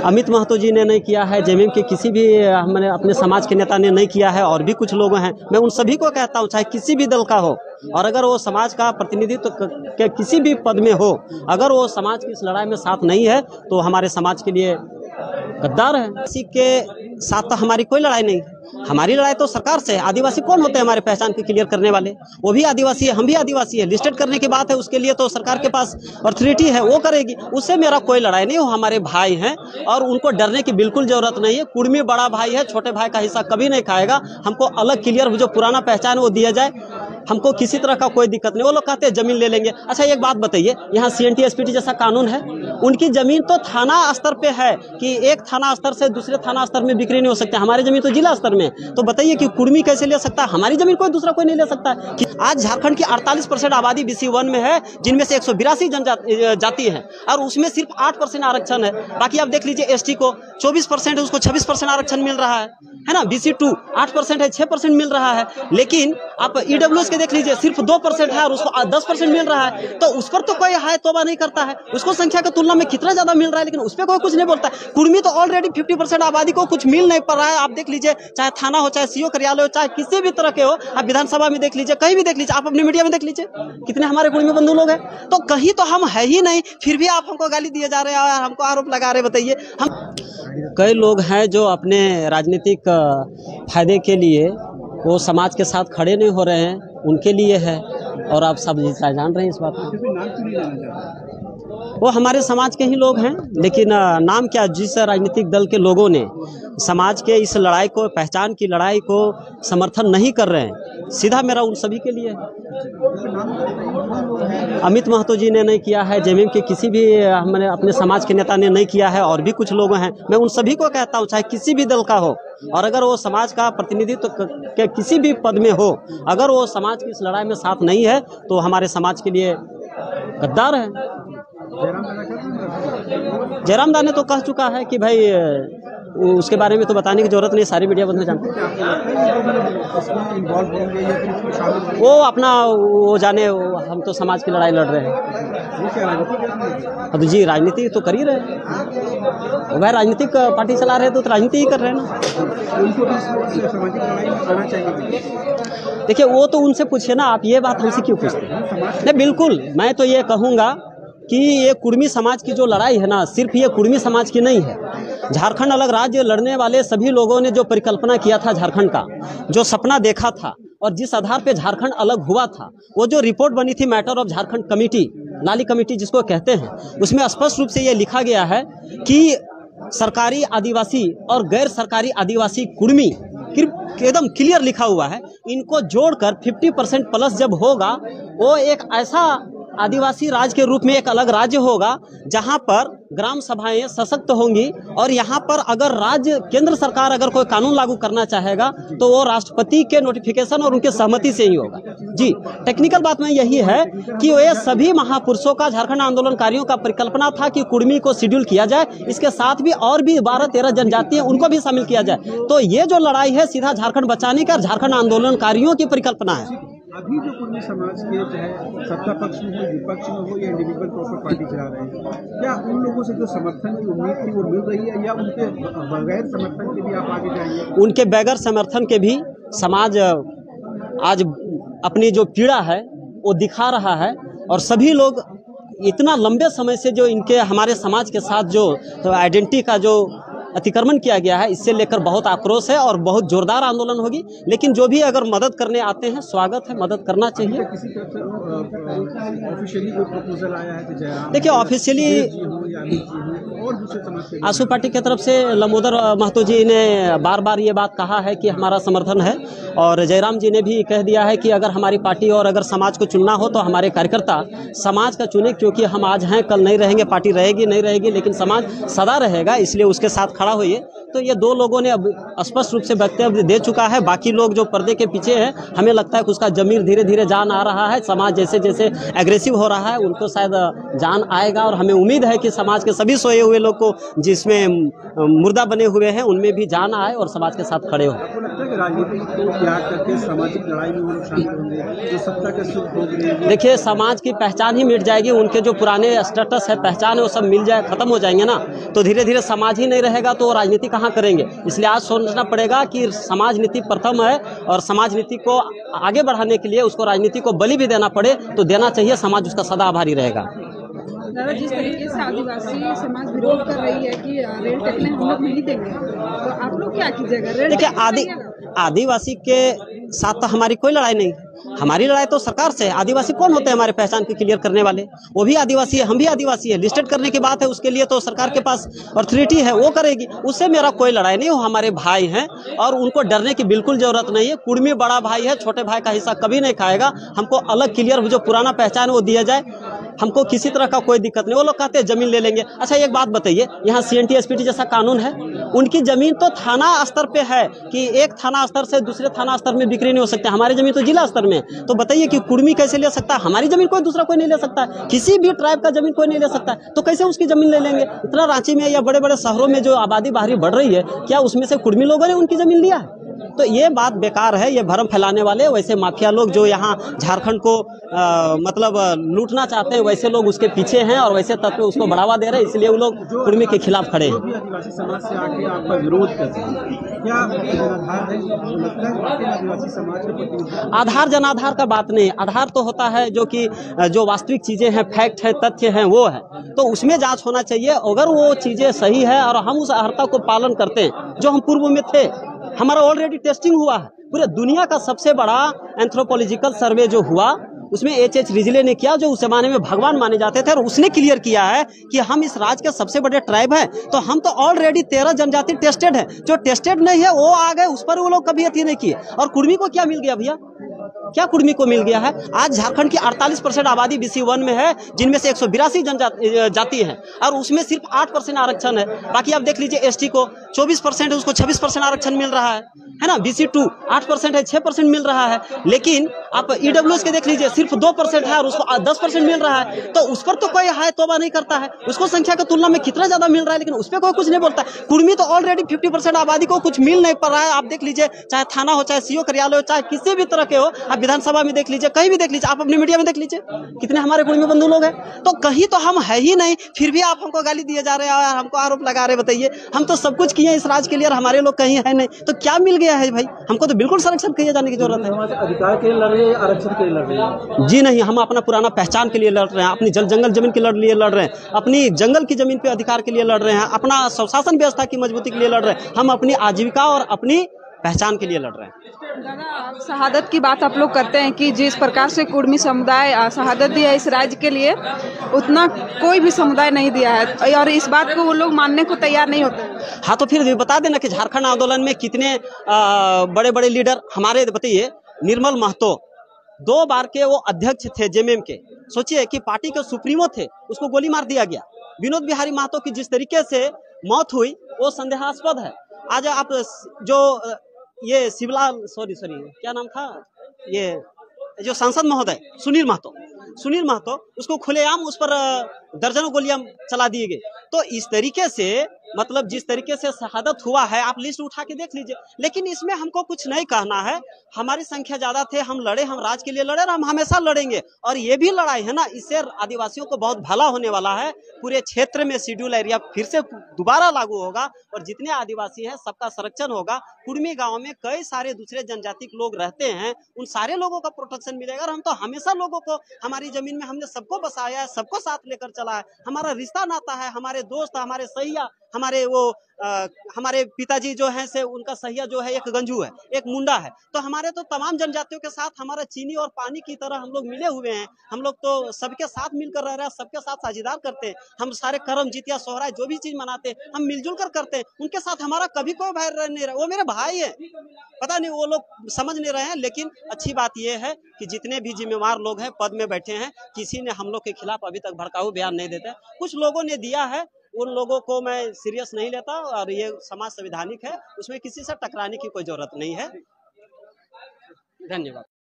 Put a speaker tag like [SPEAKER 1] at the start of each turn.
[SPEAKER 1] अमित महतो जी ने नहीं किया है, जेएमएम के किसी भी हमने अपने समाज के नेता ने नहीं किया है, और भी कुछ लोग हैं। मैं उन सभी को कहता हूं, चाहे किसी भी दल का हो, और अगर वो समाज का प्रतिनिधित्व के किसी भी पद में हो, अगर वो समाज की इस लड़ाई में साथ नहीं है तो हमारे समाज के लिए गद्दार है। किसी के साथ तो हमारी कोई लड़ाई नहीं है, हमारी लड़ाई तो सरकार से है। आदिवासी कौन होते हैं हमारे पहचान के क्लियर करने वाले? वो भी आदिवासी है, हम भी आदिवासी है। लिस्टेड करने की बात है, उसके लिए तो सरकार के पास अथॉरिटी है, वो करेगी। उससे मेरा कोई लड़ाई नहीं, वो हमारे भाई हैं और उनको डरने की बिल्कुल जरूरत नहीं है। कुर्मी बड़ा भाई है, छोटे भाई का हिस्सा कभी नहीं खाएगा। हमको अलग क्लियर जो पुराना पहचान है वो दिया जाए, हमको किसी तरह का कोई दिक्कत नहीं। वो लोग कहते हैं जमीन ले लेंगे। अच्छा एक बात बताइए, यहाँ सीएनटी एसपीटी जैसा कानून है, उनकी जमीन तो थाना स्तर पे है कि एक थाना स्तर से दूसरे थाना स्तर में बिक्री नहीं हो सकती। हमारी जमीन तो जिला स्तर में। तो बताइए कि कुर्मी कैसे ले सकता है? हमारी जमीन कोई दूसरा कोई नहीं ले सकता है। कि आज झारखंड की 48% आबादी BC1 में है, जिनमें से 182 जनजाति है और उसमें सिर्फ 8% आरक्षण है। बाकी आप देख लीजिए एसटी को 24% है, उसको 26% आरक्षण मिल रहा है ना। BC2 8% है, 6% मिल रहा है। लेकिन आप EWS के देख लीजिए, सिर्फ 2% है और उसको 10% मिल रहा है। तो उस पर तो कोई हाय तौबा नहीं करता है। उसको संख्या की तुलना में कितना ज्यादा मिल रहा है, लेकिन उस पर कोई कुछ नहीं बोलता है। कुर्मी तो ऑलरेडी 50% आबादी को कुछ मिल नहीं पा रहा है। आप देख लीजिए, चाहे थाना हो, चाहे सीओ कार्यालय हो, चाहे किसी भी तरह के हो, आप विधानसभा में देख लीजिए, कहीं भी देख लीजिए, आप अपने मीडिया में देख लीजिए, कितने हमारे कुर्मी बंधु लोग हैं। तो कहीं तो हम है ही नहीं, फिर भी आप हमको गाली दिए जा रहे हैं और हमको आरोप लगा रहे। बताइए, हम कई लोग हैं जो अपने राजनीतिक फायदे के लिए वो समाज के साथ खड़े नहीं हो रहे हैं, उनके लिए है। और आप सब जान रहे हैं इस बात को। वो हमारे समाज के ही लोग हैं, लेकिन नाम क्या, जिस राजनीतिक दल के लोगों ने समाज के इस लड़ाई को, पहचान की लड़ाई को समर्थन नहीं कर रहे हैं, सीधा मेरा उन सभी के लिए। अमित महतो जी ने नहीं किया है, जेएमएम के किसी भी हमने अपने समाज के नेता ने नहीं किया है, और भी कुछ लोग हैं। मैं उन सभी को कहता हूं, चाहे किसी भी दल का हो, और अगर वो समाज का प्रतिनिधित्व के किसी भी पद में हो, अगर वो समाज की इस लड़ाई में साथ नहीं है तो हमारे समाज के लिए गद्दार है। जयराम दाने तो कह चुका है कि भाई उसके बारे में तो बताने की जरूरत नहीं, सारी मीडिया बंद जानते हैं। वो अपना वो जाने, हम तो समाज की लड़ाई लड़ रहे हैं। अब जी राजनीति तो कर ही रहे हैं, वह राजनीतिक पार्टी चला रहे तो राजनीति ही कर रहे हैं ना। देखिए, वो तो उनसे पूछिए ना, आप ये बात हमसे क्यों पूछते हैं? नहीं, बिल्कुल मैं तो ये कहूँगा कि ये कुर्मी समाज की जो लड़ाई है ना, सिर्फ ये कुर्मी समाज की नहीं है। झारखंड अलग राज्य लड़ने वाले सभी लोगों ने जो परिकल्पना किया था झारखंड का, जो सपना देखा था और जिस आधार पे झारखंड अलग हुआ था, वो जो रिपोर्ट बनी थी मैटर ऑफ झारखंड कमेटी, नाली कमेटी जिसको कहते हैं, उसमें स्पष्ट रूप से ये लिखा गया है कि सरकारी आदिवासी और गैर सरकारी आदिवासी कुर्मी एकदम क्लियर लिखा हुआ है, इनको जोड़कर 50% प्लस जब होगा, वो एक ऐसा आदिवासी राज्य के रूप में एक अलग राज्य होगा जहां पर ग्राम सभाएं सशक्त होंगी। और यहां पर अगर राज्य केंद्र सरकार अगर कोई कानून लागू करना चाहेगा तो वो राष्ट्रपति के नोटिफिकेशन और उनके सहमति से ही होगा। जी, टेक्निकल बात में यही है कि ये सभी महापुरुषों का, झारखंड आंदोलनकारियों का परिकल्पना था कि कुर्मी को शेड्यूल किया जाए, इसके साथ भी और भी 12-13 जनजाति हैं, उनको भी शामिल किया जाए। तो ये जो लड़ाई है सीधा झारखंड बचाने का, झारखंड आंदोलनकारियों की परिकल्पना है।
[SPEAKER 2] अभी जो कुर्मी समाज के चाहे सत्ता पक्ष में हो, विपक्ष में हो या इंडिविजुअल तौर पर पार्टी चला रहे हैं, क्या उन लोगों से जो समर्थन की उम्मीद थी वो मिल रही है, या उनके बगैर समर्थन के भी आप आगे जाएंगे?
[SPEAKER 1] उनके बगैर समर्थन के भी समाज आज अपनी जो पीड़ा है वो दिखा रहा है। और सभी लोग इतना लंबे समय से जो इनके हमारे समाज के साथ जो आइडेंटिटी का जो अतिक्रमण किया गया है, इससे लेकर बहुत आक्रोश है और बहुत जोरदार आंदोलन होगी। लेकिन जो भी अगर मदद करने आते हैं, स्वागत है, मदद करना चाहिए।
[SPEAKER 2] किसी तरफ से ऑफिशियली कोई प्रपोजल आया है कि जयराम,
[SPEAKER 1] देखिए ऑफिशियली आसू पार्टी की तरफ से लंबोदर महतो जी ने बार बार ये बात कहा है कि हमारा समर्थन है, और जयराम जी ने भी कह दिया है कि अगर हमारी पार्टी और अगर समाज को चुनना हो तो हमारे कार्यकर्ता समाज का चुने, क्योंकि हम आज हैं, कल नहीं रहेंगे, पार्टी रहेगी नहीं रहेगी, लेकिन समाज सदा रहेगा, इसलिए उसके साथ खड़ा होइए। तो ये दो लोगों ने अब स्पष्ट रूप से वक्तव्य दे चुका है। बाकी लोग जो पर्दे के पीछे हैं, हमें लगता है कि उसका जमीर धीरे धीरे जान आ रहा है। समाज जैसे जैसे एग्रेसिव हो रहा है, उनको शायद जान आएगा, और हमें उम्मीद है कि समाज के सभी सोए हुए हुए लोग को, जिसमें मुर्दा बने हुए हैं, उनमें भी जान आए और समाज के साथ खड़े हो।
[SPEAKER 2] आपको लगता है कि राजनीति को त्याग करके सामाजिक लड़ाई में वो लोग शामिल होंगे, जो सत्ता के सुख भोग रहे हैं?
[SPEAKER 1] देखिए, समाज की पहचान ही मिट जाएगी, उनके जो पुराने स्टेटस है, पहचान है, वो सब मिल जाए, खत्म हो जाएंगे ना, तो धीरे धीरे समाज ही नहीं रहेगा तो राजनीति कहाँ करेंगे। इसलिए आज सोचना पड़ेगा कि समाज नीति प्रथम है, और समाज नीति को आगे बढ़ाने के लिए उसको राजनीति को बलि भी देना पड़े तो देना चाहिए, समाज उसका सदा आभारी रहेगा।
[SPEAKER 3] दादा, जिस तरीके से आदिवासी समाज विरोध कर रही है कि रेल टेकने हम लोग नहीं देंगे, तो आप लोग क्या कीजिएगा?
[SPEAKER 1] देखिए, आदिवासी के साथ तो हमारी कोई लड़ाई नहीं, हमारी लड़ाई तो सरकार से है। आदिवासी कौन होते हैं हमारे पहचान को क्लियर करने वाले? वो भी आदिवासी है, हम भी आदिवासी है। लिस्टेड करने की बात है, उसके लिए तो सरकार के पास अथॉरिटी है, वो करेगी, उससे मेरा कोई लड़ाई नहीं। वो हमारे भाई हैं और उनको डरने की बिल्कुल जरूरत नहीं है। कुर्मी बड़ा भाई है, छोटे भाई का हिस्सा कभी नहीं खाएगा। हमको अलग क्लियर जो पुराना पहचान वो दिया जाए, हमको किसी तरह का कोई दिक्कत नहीं। वो लोग कहते हैं जमीन ले लेंगे। अच्छा, एक बात बताइए, यहाँ CNT SPT जैसा कानून है, उनकी जमीन तो थाना स्तर पे है कि एक थाना स्तर से दूसरे थाना स्तर में बिक्री नहीं हो सकती। हमारी जमीन तो जिला स्तर में, तो बताइए कि कुर्मी कैसे ले सकता है? हमारी जमीन कोई दूसरा कोई नहीं ले सकता है, किसी भी ट्राइब का जमीन कोई नहीं ले सकता है, तो कैसे उसकी जमीन ले लेंगे? इतना रांची में या बड़े बड़े शहरों में जो आबादी बाहरी बढ़ रही है, क्या उसमें से कुर्मी लोगों ने उनकी जमीन लिया है? तो ये बात बेकार है। ये भ्रम फैलाने वाले वैसे माफिया लोग जो यहाँ झारखंड को मतलब लूटना चाहते हैं, वैसे लोग उसके पीछे हैं और वैसे तत्व उसको बढ़ावा दे रहे हैं, इसलिए वो लोग कुर्मी के खिलाफ खड़े हैं।
[SPEAKER 2] जो भी आदिवासी समाज से आके आपका विरोध करते हैं, क्या जनाधार है? लगता है आदिवासी समाज के प्रति
[SPEAKER 1] आधार जनाधार का बात नहीं, आधार तो होता है जो कि जो वास्तविक चीजें हैं, फैक्ट है, तथ्य हैं, वो है, तो उसमें जांच होना चाहिए। अगर वो चीजें सही है और हम उस अर्हता को पालन करते हैं जो हम पूर्व में थे, हमारा ऑलरेडी टेस्टिंग हुआ है, पूरे दुनिया का सबसे बड़ा एंथ्रोपोलॉजिकल सर्वे जो हुआ उसमें H.H. रिजले ने किया, जो उस जमाने में भगवान माने जाते थे, और उसने क्लियर किया है कि हम इस राज्य के सबसे बड़े ट्राइब हैं। तो हम तो ऑलरेडी 13 जनजाति टेस्टेड है, जो टेस्टेड नहीं है वो आ गए, उस पर वो लोग कभी अति नहीं किए। और कुर्मी को क्या मिल गया भैया? क्या कुर्मी को मिल गया है? आज झारखंड की 48% आबादी BC1 में है, जिनमें से 182 जनजाति है, और उसमें सिर्फ 8% आरक्षण है। बाकी आप देख लीजिए, ST को 24% है, उसको 26% आरक्षण मिल रहा है ना। BC2 8% है, 6% मिल रहा है। लेकिन आप EWS के देख लीजिए, सिर्फ 2% है और उसको 10% मिल रहा है। तो उस पर तो कोई हाय तौबा नहीं करता है, उसको संख्या की तुलना में कितना ज्यादा मिल रहा है, लेकिन उस पर कोई कुछ नहीं बोलता है। कुर्मी तो ऑलरेडी 50% आबादी को कुछ मिल नहीं पा रहा है। आप देख लीजिए, चाहे थाना हो, चाहे CO कार्यालय हो, चाहे किसी भी तरह के हो, आप विधानसभा में देख लीजिए, कहीं भी देख लीजिए, आप अपने मीडिया में देख लीजिए, कितने हमारे कुर्मी बंधु लोग हैं। तो कहीं तो हम है ही नहीं, फिर भी आप हमको गाली दिए जा रहे हैं और हमको आरोप लगा रहे हैं। बताइए, हम तो सब कुछ किए इस राज्य के लिए और हमारे लोग कहीं है नहीं, तो क्या मिल गया है भाई? हमको तो बिल्कुल संरक्षण किए जाने की जरूरत है।
[SPEAKER 2] अधिकार के लिए लड़ रहे हैं, आरक्षण के लिए लड़ रहे हैं?
[SPEAKER 1] जी नहीं, हम अपना पुराना पहचान के लिए लड़ रहे हैं, अपनी जंगल जमीन के लिए लड़ रहे हैं, अपनी जंगल की जमीन पे अधिकार के लिए लड़ रहे हैं, अपना स्वशासन व्यवस्था की मजबूती के लिए लड़ रहे हैं, हम अपनी आजीविका और अपनी पहचान के लिए लड़ रहे हैं।
[SPEAKER 3] दादा, शहादत की बात आप लोग करते हैं कि जिस प्रकार से कुर्मी समुदाय शहादत दिया इस राज्य के लिए, उतना कोई भी समुदाय नहीं दिया है, और इस बात को वो लोग मानने को तैयार नहीं होते।
[SPEAKER 1] हाँ, तो फिर बता देना कि झारखंड आंदोलन में कितने बड़े बड़े लीडर हमारे, बताइए, निर्मल महतो 2 बार के वो अध्यक्ष थे JMM के। सोचिए कि पार्टी के सुप्रीमो थे, उसको गोली मार दिया गया। विनोद बिहारी महतो की जिस तरीके से मौत हुई वो संदेहास्पद है। आज आप जो ये शिवलाल सॉरी क्या नाम था, ये जो सांसद महोदय सुनील महतो, उसको खुलेआम उस पर दर्जनों गोलियां चला दी गई। तो इस तरीके से मतलब जिस तरीके से शहादत हुआ है, आप लिस्ट उठा के देख लीजिए। लेकिन इसमें हमको कुछ नहीं कहना है, हमारी संख्या ज्यादा थे, हम लड़े, हम राज्य के लिए लड़े और हम हमेशा लड़ेंगे। और ये भी लड़ाई है ना, इससे आदिवासियों को बहुत भला होने वाला है। पूरे क्षेत्र में शेड्यूल एरिया फिर से दोबारा लागू होगा और जितने आदिवासी हैं सबका संरक्षण होगा। कुर्मी गांव में कई सारे दूसरे जनजाति के लोग रहते हैं, उन सारे लोगों का प्रोटेक्शन मिलेगा। और हम तो हमेशा लोगों को, हमारी जमीन में हमने सबको बसाया है, सबको साथ लेकर चला है, हमारा रिश्ता नाता है, हमारे दोस्त, हमारे सैया, हमारे वो हमारे पिताजी जो हैं से उनका सहिया जो है एक गंजू है, एक मुंडा है। तो हमारे तो तमाम जनजातियों के साथ हमारा चीनी और पानी की तरह हम लोग मिले हुए हैं। हम लोग तो सबके साथ मिलकर रह रहे हैं, सबके साथ साझेदार करते हैं। हम सारे कर्म, जितिया, सोहराय जो भी चीज मनाते हैं हम मिलजुल कर करते हैं। उनके साथ हमारा कभी कोई भाई नहीं रहा, वो मेरे भाई है। पता नहीं वो लोग समझ नहीं रहे हैं, लेकिन अच्छी बात यह है कि जितने भी जिम्मेवार लोग हैं, पद में बैठे हैं, किसी ने हम लोग के खिलाफ अभी तक भड़काऊ बयान नहीं देते। कुछ लोगों ने दिया है, उन लोगों को मैं सीरियस नहीं लेता, और ये समाज संवैधानिक है, उसमें किसी से टकराने की कोई जरूरत नहीं है। धन्यवाद।